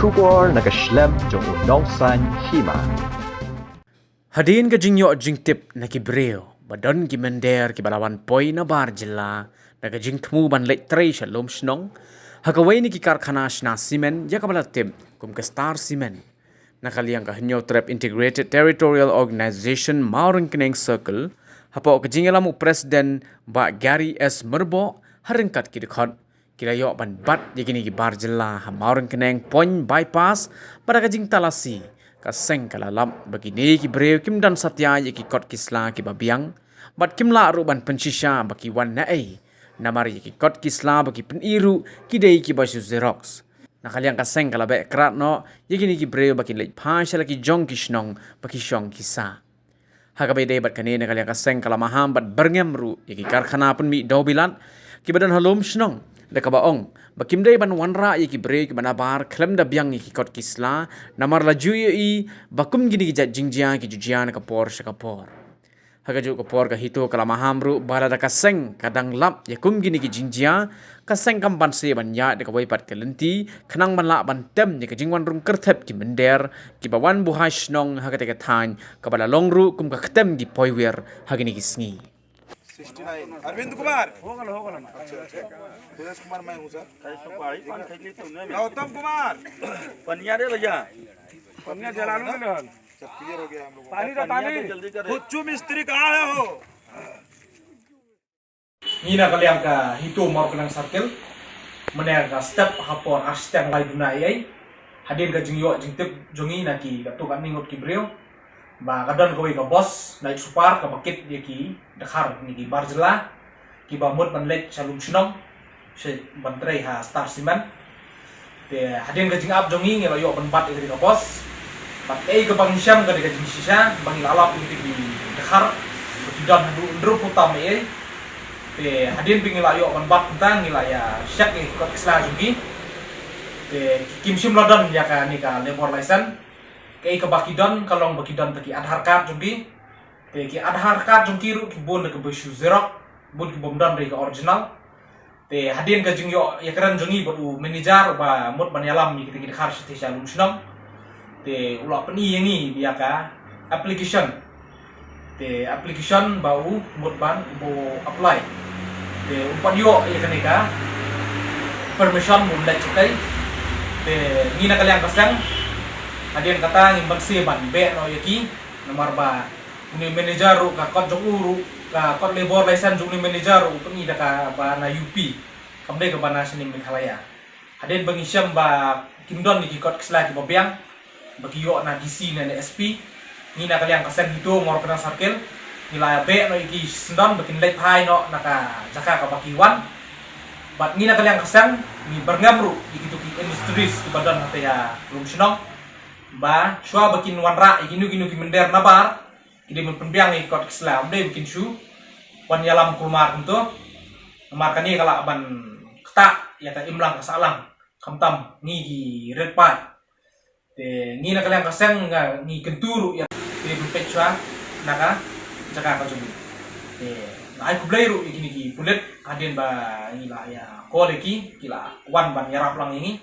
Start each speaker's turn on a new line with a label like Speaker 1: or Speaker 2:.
Speaker 1: Shubor nakaslem jong unongsan hima.
Speaker 2: Hadin ka jingyo jingtip na kibreo, badon kimender kibalawan poy na barjila, nagajing tmu ban late tray shalom shnong, hagaway ni kikarkhanas na simen, yakabalatim, kum ka star simen. Nakaliyang ka hanyo trap Integrated Territorial Organization Mauring Kineng Circle, hapo ka jingalam President ba Gary S. Merbo, haringkat kidikot, kilayo ban bat yakini ki barjila ha Mauring Kineng Point Bypass, pada kajing talasi, kaseng kalalam begini ki breu kim dan satya yaki kot kisla ki babiang bat kim la ruban pensisha baki wan na namari yaki kot kisla baki peniru ki dei ki basu xerox nakaliang kaseng kalabe krat no yaki ni ki breu baki leit phasha laki jong kisnong baki shong kisa hagabe dei bat kane nakaliang kaseng kalamaham bat berngem ru yaki karkhana pun mi dobilan ki badan halom shnong dekabaong bakim day ban wanra yaki break banabar klem da biang yaki kot kisla namar la juye i bakum gini ki jingjia ki jujian kapor shakapor hagaju kapor ka hito kalamaham ru bala da kaseng kadang lap yakum gini ki jingjia kaseng kampan se ban ya de kawai pat kelenti khnang ban la ban tem ni ka jingwan rum kerthep ki mender ki bawan buhash nong hagate ka than kabala longru kum ka ktem di poiwer hagini ki sngi
Speaker 3: 69 अरविंद कुमार होगा अच्छा सुरेश कुमार मैं हूं सर गौतम कुमार
Speaker 4: पनिया रे भैया
Speaker 3: पन्या जला लो ना सब क्लियर हो गया हम लोग पानी
Speaker 4: जल्दी कर
Speaker 3: हुच्चू मिस्त्री कहां है हो
Speaker 2: Nina kaliang ka hito mau kenang sarkel mener ka step hapon step lai dunai ai hadir ka jingyo jingtip jongi na ki ka to kan ningot ki breu ba kadon ko ka boss na super ka bakit dia ki dakhar ni ki barjela ki ba mut ban lek chalum chnong se ban trai ha star siman te hadir ka jing up jongi ngelo yo ban bat ka boss bat ei ka bang syam ka jing sisa bang lalap ni ki dakhar ki don ndru putam ei te hadin pingila yo ban bat tang ngila ya syak ni ko isla jungi te kim sim lodon ya ka ni ka labor license kay ka bakidon kalong bakidon taki adhar card jungi te ki adhar card jungi ru ki bon ka basu xerox bon ki bomdon re ka original te hadin ka jingyo ya kran jungi bodu manager ba mut banyalam mi ki khar sthi salum snong te ula pani yangi ya ka application te application bau mut ban bo apply te upadyo ya kanika permission mun la chikai te ni na kalyang kasang adian kata ngi bagsi ban be no yaki nomor ba ni manager ru ka kot jong uru ka kot labor license jong ni manager ru pengi da ka ba na UP kamde ka bana sini Meghalaya adian bangi syam ba kimdon ni kot kisla ki bobiang bagi yo na DC na SP ni na kaliang kasang hito ngor kana sarkel nilai be no iki sendon bakin late high no naka jaka ka bakiwan bat ni na kaliang kasang ni berngamru iki ki industries ki badan hate ya lum snong ba shwa bakin wanra iginu ginu ki mender nabar ide mun penbiang ikot Islam de bikin shu wan yalam kulmar unto markani kala ban kta ya ka imlang ka salang kamtam ni gi red pat te ni na kaliang kasang ni kenturu ya ide mun pechwa naka jaka ka jumi te ai kublairu igini ki pulet adien ba ila ya koleki kila wan ban yarap lang ini